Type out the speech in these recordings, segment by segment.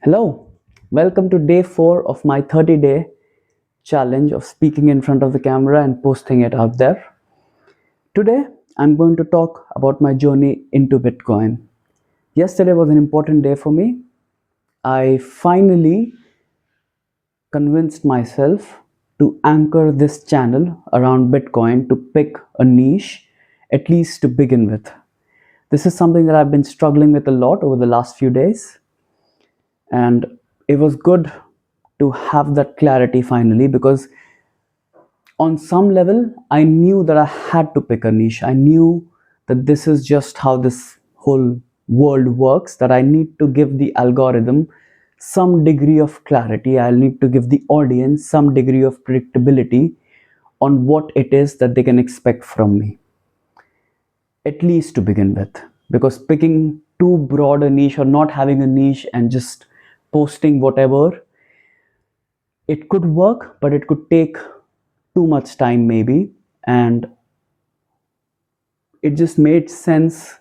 Hello, welcome to day 4 of my 30-day challenge of speaking in front of the camera and posting it out there. Today, I'm going to talk about my journey into Bitcoin. Yesterday was an important day for me. I finally convinced myself to anchor this channel around Bitcoin to pick a niche, at least to begin with. This is something that I've been struggling with a lot over the last few days, and it was good to have that clarity finally because on some level I knew that I had to pick a niche. I knew that this is just how this whole world works, that I need to give the algorithm some degree of clarity. I'll need to give the audience some degree of predictability on what it is that they can expect from me, at least to begin with. Because picking too broad a niche or not having a niche and just posting whatever, it could work, but it could take too much time maybe. And it just made sense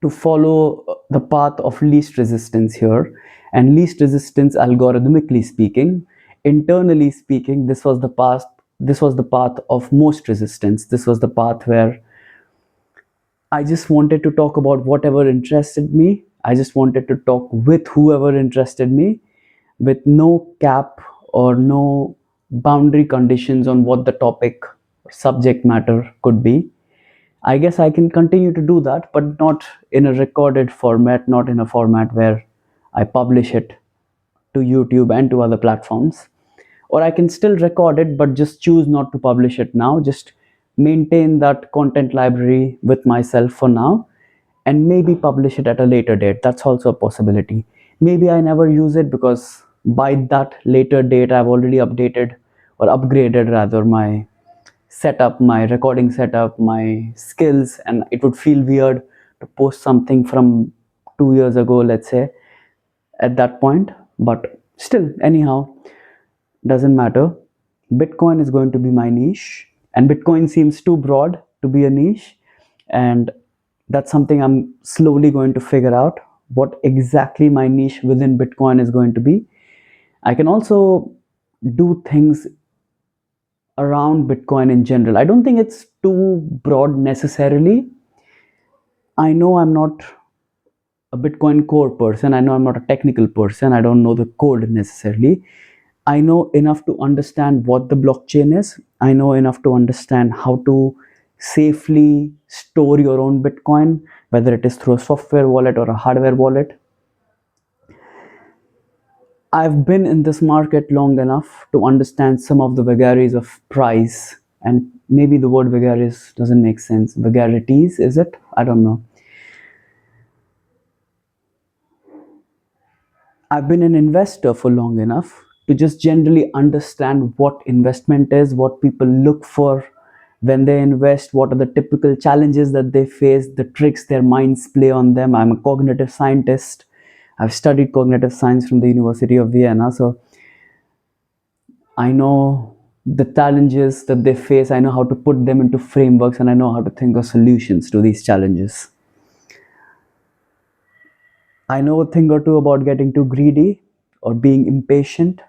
to follow the path of least resistance here. And least resistance, algorithmically speaking, internally speaking, this was the path of most resistance. This was the path where I just wanted to talk about whatever interested me. I just wanted to talk with whoever interested me, with no cap or no boundary conditions on what the topic or subject matter could be. I guess I can continue to do that, but not in a recorded format, not in a format where I publish it to YouTube and to other platforms. Or I can still record it, but just choose not to publish it now. Just maintain that content library with myself for now and maybe publish it at a later date. That's also a possibility. Maybe I never use it because by that later date, I've already updated or upgraded rather my setup, my recording setup, my skills, and it would feel weird to post something from 2 years ago, let's say, at that point. But still, anyhow, doesn't matter. Bitcoin is going to be my niche, and Bitcoin seems too broad to be a niche, and that's something I'm slowly going to figure out what exactly my niche within Bitcoin is going to be. I can also do things around Bitcoin in general. I don't think it's too broad necessarily. I know I'm not a Bitcoin core person. I know I'm not a technical person. I don't know the code necessarily. I know enough to understand what the blockchain is. I know enough to understand how to safely store your own Bitcoin, whether it is through a software wallet or a hardware wallet. I've been in this market long enough to understand some of the vagaries of price, and maybe the word vagaries doesn't make sense. Vagarities, is it? I don't know. I've been an investor for long enough to just generally understand what investment is, what people look for when they invest, what are the typical challenges that they face, the tricks their minds play on them. I'm a cognitive scientist. I've studied cognitive science from the University of Vienna, so I know the challenges that they face. I know how to put them into frameworks, and I know how to think of solutions to these challenges. I know a thing or two about getting too greedy or being impatient,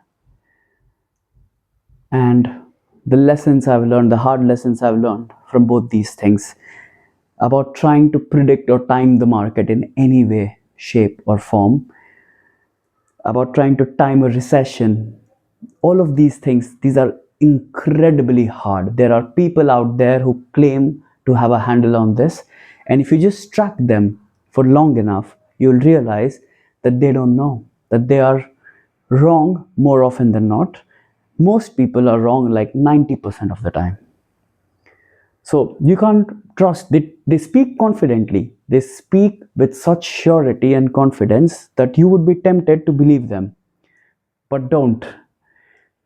and the lessons I've learned, the hard lessons I've learned from both these things about trying to predict or time the market in any way, shape, or form, about trying to time a recession. All of these things, these are incredibly hard. There are people out there who claim to have a handle on this, and if you just track them for long enough, you'll realize that they don't know, that they are wrong more often than not. Most people are wrong like 90% of the time. So you can't trust. They speak confidently. They speak with such surety and confidence that you would be tempted to believe them. But don't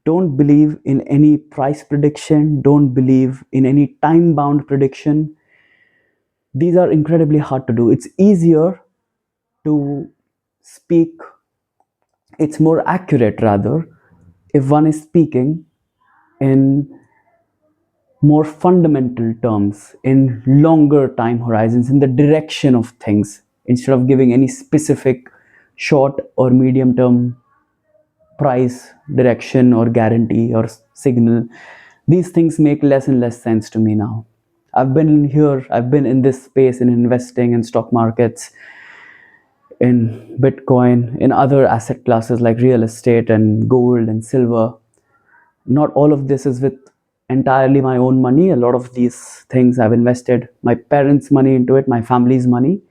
believe in any price prediction. Don't believe in any time bound prediction. These are incredibly hard to do. It's easier to speak, it's more accurate rather, if one is speaking in more fundamental terms, in longer time horizons, in the direction of things, instead of giving any specific short or medium term price direction or guarantee or signal. These things make less and less sense to me now. I've been in this space in investing in stock markets, in Bitcoin, in other asset classes like real estate and gold and silver. Not all of this is with entirely my own money. A lot of these things I've invested my parents' money into it, my family's money.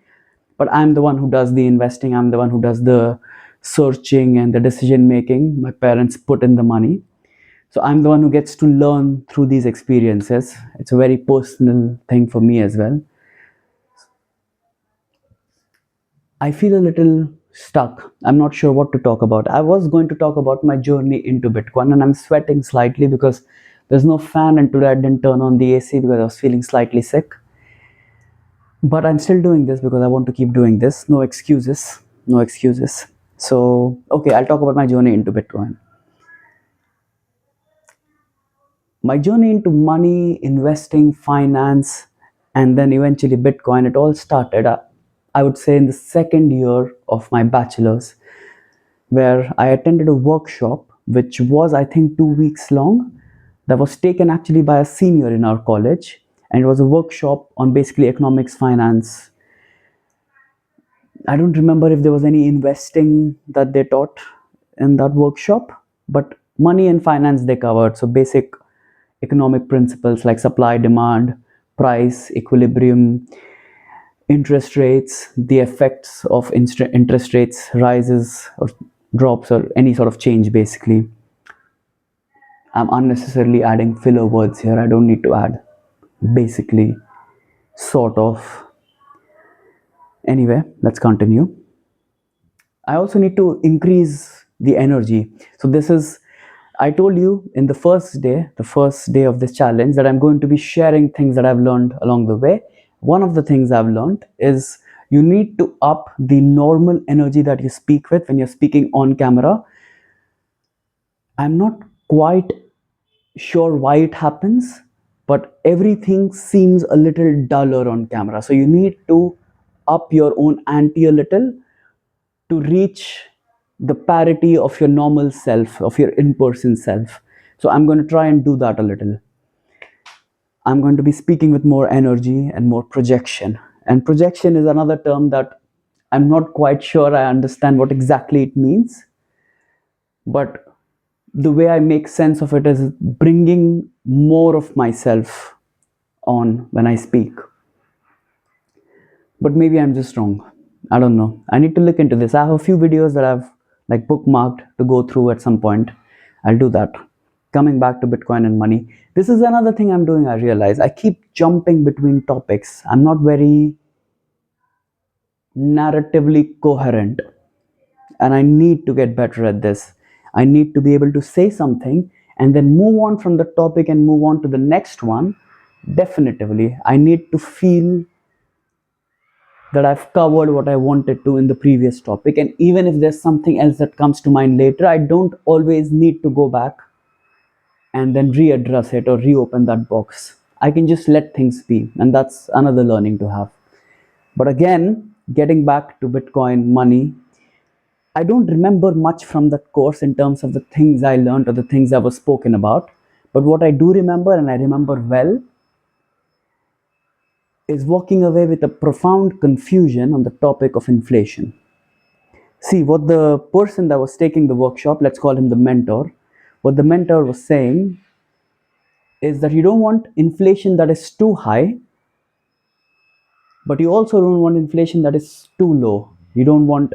But I'm the one who does the investing, I'm the one who does the searching and the decision making. My parents put in the money. So I'm the one who gets to learn through these experiences. It's a very personal thing for me as well. I feel a little stuck. I'm not sure what to talk about. I was going to talk about my journey into Bitcoin, and I'm sweating slightly because there's no fan, and today I didn't turn on the AC because I was feeling slightly sick. But I'm still doing this because I want to keep doing this. No excuses. No excuses. So, okay, I'll talk about my journey into Bitcoin. My journey into money, investing, finance, and then eventually Bitcoin, it all started, I would say, in the second year of my bachelor's, where I attended a workshop which was, I think, 2 weeks long, that was taken actually by a senior in our college. And it was a workshop on basically economics, finance. I don't remember if there was any investing that they taught in that workshop, but money and finance they covered. So basic economic principles like supply, demand, price, equilibrium, interest rates, the effects of interest rates rises or drops or any sort of change basically. I'm unnecessarily adding filler words here. I don't need to add. Basically, sort of. Anyway, let's continue. I also need to increase the energy. So this is, I told you in the first day of this challenge, that I'm going to be sharing things that I've learned along the way. One of the things I've learned is you need to up the normal energy that you speak with when you're speaking on camera. I'm not quite sure why it happens, but everything seems a little duller on camera. So you need to up your own ante a little to reach the parity of your normal self, of your in person self. So I'm going to try and do that a little. I'm going to be speaking with more energy and more projection. And projection is another term that I'm not quite sure I understand what exactly it means, but the way I make sense of it is bringing more of myself on when I speak. But maybe I'm just wrong. I don't know. I need to look into this. I have a few videos that I've like bookmarked to go through at some point. I'll do that. Coming back to Bitcoin and money. This is another thing I'm doing, I realize. I keep jumping between topics. I'm not very narratively coherent, and I need to get better at this. I need to be able to say something and then move on from the topic and move on to the next one. Definitively, I need to feel that I've covered what I wanted to in the previous topic. And even if there's something else that comes to mind later, I don't always need to go back and then readdress it or reopen that box. I can just let things be. And that's another learning to have. But again, getting back to Bitcoin money, I don't remember much from that course in terms of the things I learned or the things I was spoken about. But what I do remember, and I remember well, is walking away with a profound confusion on the topic of inflation. See, what the person that was taking the workshop, let's call him the mentor, what the mentor was saying is that you don't want inflation that is too high, but you also don't want inflation that is too low. You don't want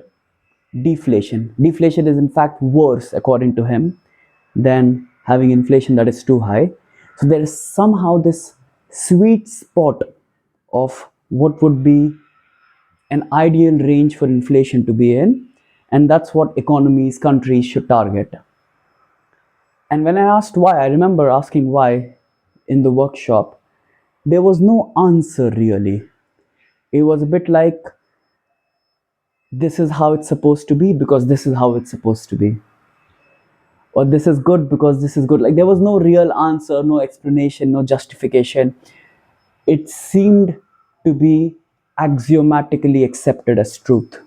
deflation. Deflation is, in fact, worse, according to him, than having inflation that is too high. So there is somehow this sweet spot of what would be an ideal range for inflation to be in, and that's what economies, countries should target. And when I asked why, I remember asking why in the workshop, there was no answer really. It was a bit like, this is how it's supposed to be because this is how it's supposed to be. Or this is good because this is good. Like there was no real answer, no explanation, no justification. It seemed to be axiomatically accepted as truth.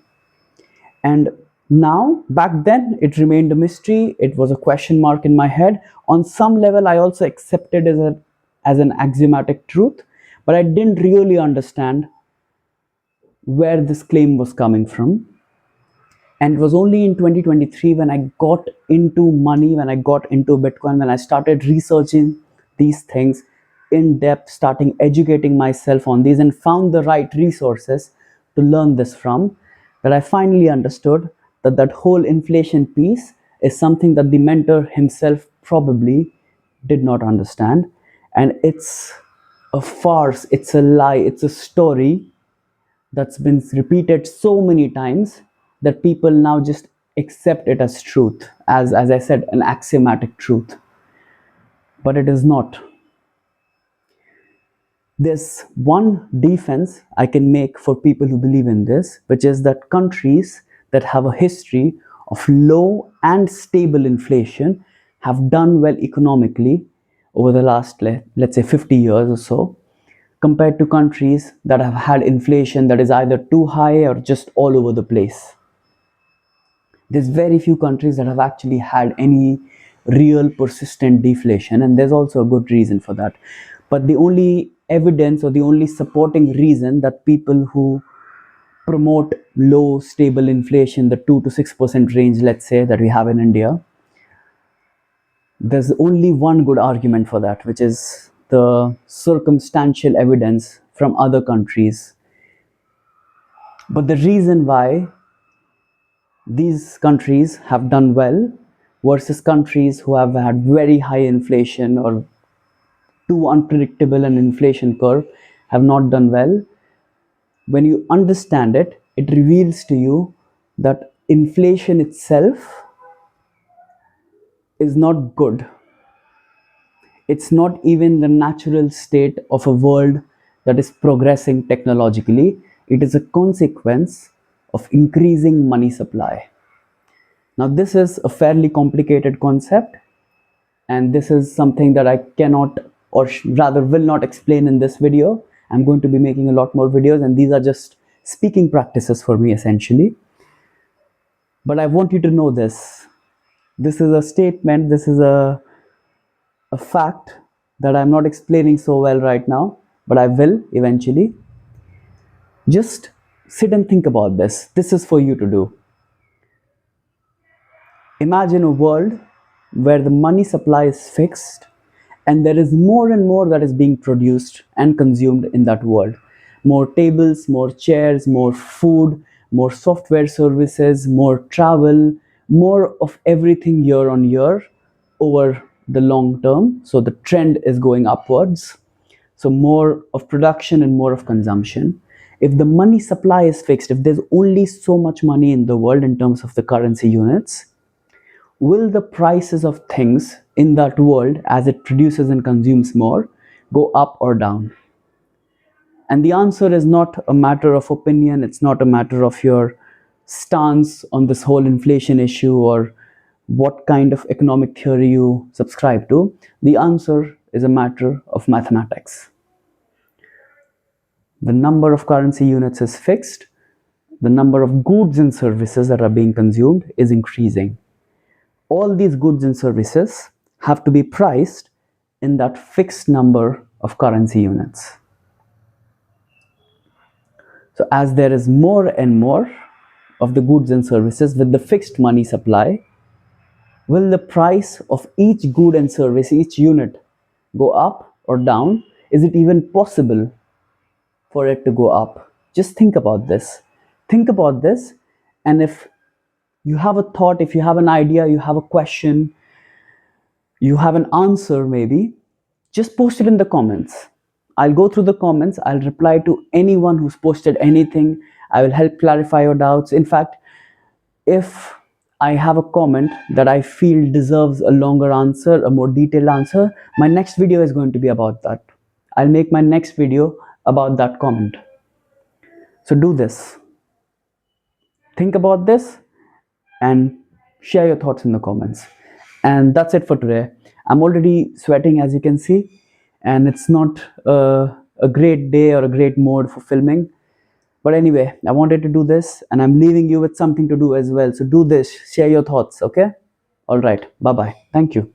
And Now, back then, it remained a mystery. It was a question mark in my head. On some level, I also accepted as an axiomatic truth, but I didn't really understand where this claim was coming from. And it was only in 2023 when I got into money, when I got into Bitcoin, when I started researching these things in depth, starting educating myself on these, and found the right resources to learn this from, that I finally understood that that whole inflation piece is something that the mentor himself probably did not understand. And it's a farce, it's a lie, it's a story that's been repeated so many times that people now just accept it as truth, as I said, an axiomatic truth. But it is not. There's one defense I can make for people who believe in this, which is that countries that have a history of low and stable inflation have done well economically over the last, let's say, 50 years or so, compared to countries that have had inflation that is either too high or just all over the place. There's very few countries that have actually had any real persistent deflation, and there's also a good reason for that. But the only evidence or the only supporting reason that people who promote low stable inflation, the 2 to 6% range, let's say, that we have in India, there's only one good argument for that, which is the circumstantial evidence from other countries. But the reason why these countries have done well versus countries who have had very high inflation or too unpredictable an inflation curve have not done well, when you understand it, it reveals to you that inflation itself is not good. It's not even the natural state of a world that is progressing technologically. It is a consequence of increasing money supply. Now, this is a fairly complicated concept, and this is something that I cannot, or rather will not, explain in this video. I'm going to be making a lot more videos, and these are just speaking practices for me essentially. But I want you to know this. This is a statement, this is a fact that I'm not explaining so well right now, but I will eventually. Just sit and think about this. This is for you to do. Imagine a world where the money supply is fixed and there is more and more that is being produced and consumed in that world. More tables, more chairs, more food, more software services, more travel, more of everything year on year over the long term. So the trend is going upwards. So more of production and more of consumption. If the money supply is fixed, if there's only so much money in the world in terms of the currency units, will the prices of things in that world, as it produces and consumes more, go up or down? And the answer is not a matter of opinion, it's not a matter of your stance on this whole inflation issue or what kind of economic theory you subscribe to. The answer is a matter of mathematics. The number of currency units is fixed, the number of goods and services that are being consumed is increasing. All these goods and services have to be priced in that fixed number of currency units. So as there is more and more of the goods and services with the fixed money supply, will the price of each good and service, each unit, go up or down? Is it even possible for it to go up? Just think about this. Think about this, and if you have a thought, if you have an idea, you have a question, you have an answer maybe, just post it in the comments. I'll go through the comments, I'll reply to anyone who's posted anything. I will help clarify your doubts. In fact, if I have a comment that I feel deserves a longer answer, a more detailed answer, my next video is going to be about that. I'll make my next video about that comment. So do this. Think about this and share your thoughts in the comments. And that's it for today. I'm already sweating, as you can see, and it's not a great day or a great mode for filming. But anyway, I wanted to do this, and I'm leaving you with something to do as well. So do this, share your thoughts, okay? All right, bye bye. Thank you.